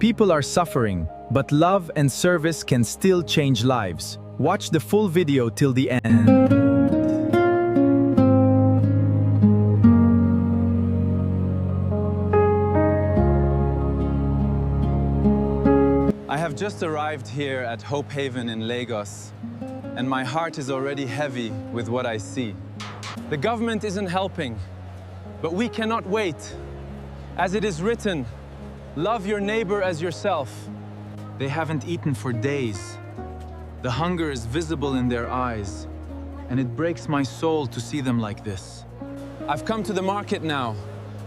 People are suffering, but love and service can still change lives. Watch the full video till the end. I have just arrived here at Hope Haven in Lagos, and my heart is already heavy with what I see. The government isn't helping, but we cannot wait. As it is written, love your neighbor as yourself. They haven't eaten for days. The hunger is visible in their eyes, and it breaks my soul to see them like this. I've come to the market now.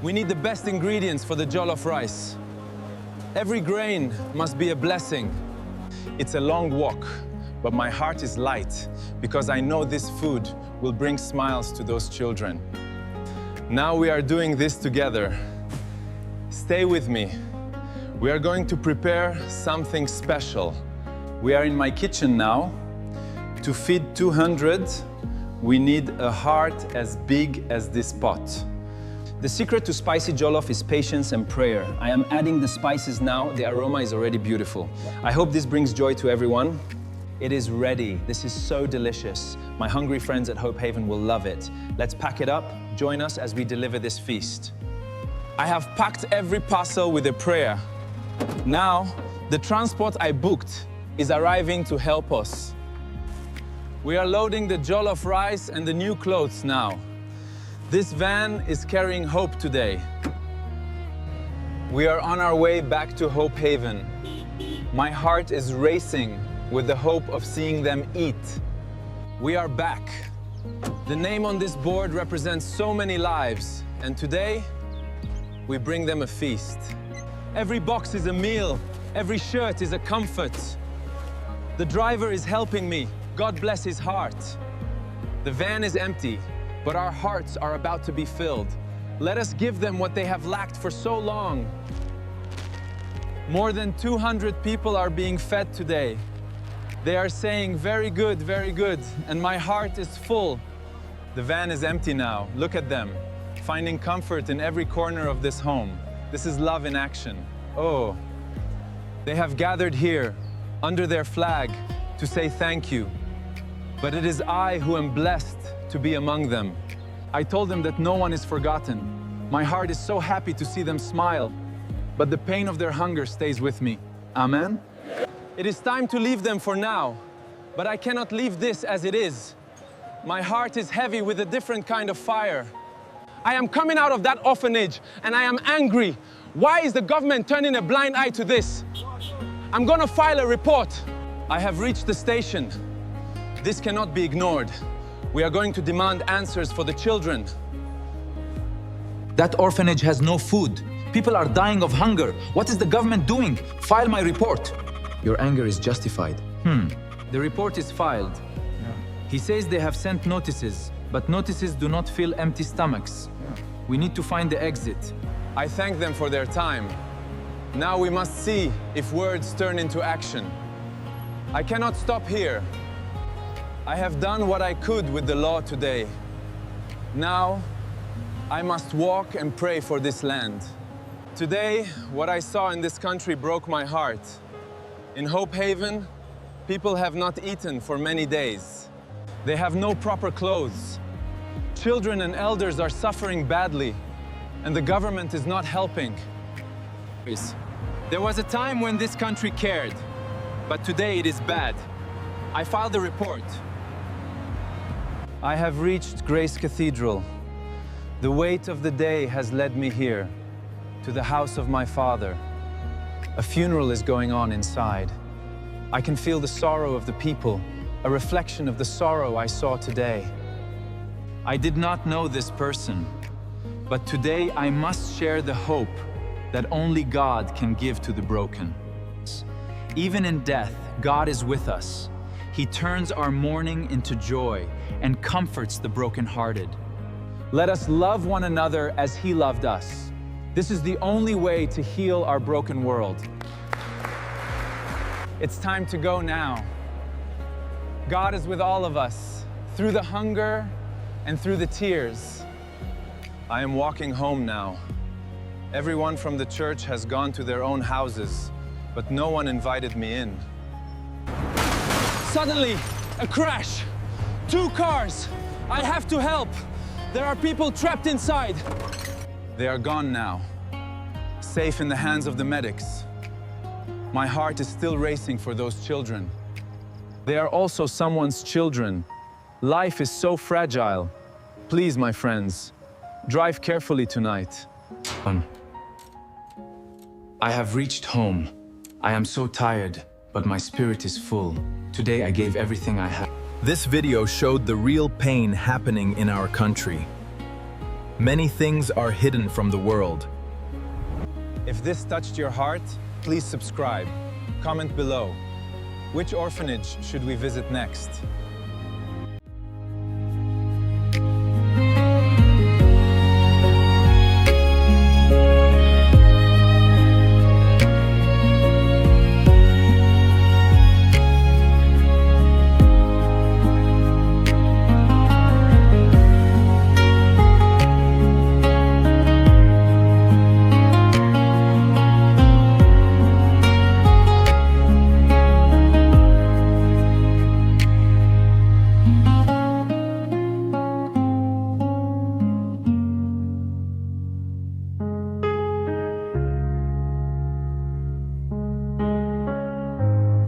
We need the best ingredients for the jollof rice. Every grain must be a blessing. It's a long walk, but my heart is light because I know this food will bring smiles to those children. Now we are doing this together. Stay with me. We are going to prepare something special. We are in my kitchen now. To feed 200, we need a heart as big as this pot. The secret to spicy jollof is patience and prayer. I am adding the spices now. The aroma is already beautiful. I hope this brings joy to everyone. It is ready. This is so delicious. My hungry friends at Hope Haven will love it. Let's pack it up. Join us as we deliver this feast. I have packed every parcel with a prayer. Now, the transport I booked is arriving to help us. We are loading the jollof rice and the new clothes now. This van is carrying hope today. We are on our way back to Hope Haven. My heart is racing with the hope of seeing them eat. We are back. The name on this board represents so many lives, and today, we bring them a feast. Every box is a meal. Every shirt is a comfort. The driver is helping me. God bless his heart. The van is empty, but our hearts are about to be filled. Let us give them what they have lacked for so long. More than 200 people are being fed today. They are saying, very good, and my heart is full. The van is empty now. Look at them, finding comfort in every corner of this home. This is love in action. Oh, they have gathered here under their flag to say thank you. But it is I who am blessed to be among them. I told them that no one is forgotten. My heart is so happy to see them smile, but the pain of their hunger stays with me. Amen? It is time to leave them for now, but I cannot leave this as it is. My heart is heavy with a different kind of fire. I am coming out of that orphanage and I am angry. Why is the government turning a blind eye to this? I'm gonna file a report. I have reached the station. This cannot be ignored. We are going to demand answers for the children. That orphanage has no food. People are dying of hunger. What is the government doing? File my report. Your anger is justified. The report is filed. He says they have sent notices, but notices do not fill empty stomachs. We need to find the exit. I thank them for their time. Now we must see if words turn into action. I cannot stop here. I have done what I could with the law today. Now, I must walk and pray for this land. Today, what I saw in this country broke my heart. In Hope Haven, people have not eaten for many days. They have no proper clothes. Children and elders are suffering badly, and the government is not helping. There was a time when this country cared, but today it is bad. I filed a report. I have reached Grace Cathedral. The weight of the day has led me here, to the house of my father. A funeral is going on inside. I can feel the sorrow of the people, a reflection of the sorrow I saw today. I did not know this person, but today I must share the hope that only God can give to the broken. Even in death, God is with us. He turns our mourning into joy and comforts the brokenhearted. Let us love one another as He loved us. This is the only way to heal our broken world. It's time to go now. God is with all of us, through the hunger and through the tears. I am walking home now. Everyone from the church has gone to their own houses, but no one invited me in. Suddenly, a crash. 2 cars. I have to help. There are people trapped inside. They are gone now, safe in the hands of the medics. My heart is still racing for those children. They are also someone's children. Life is so fragile. Please, my friends, drive carefully tonight. I have reached home. I am so tired, but my spirit is full. Today I gave everything I had. This video showed the real pain happening in our country. Many things are hidden from the world. If this touched your heart, please subscribe. Comment below. Which orphanage should we visit next?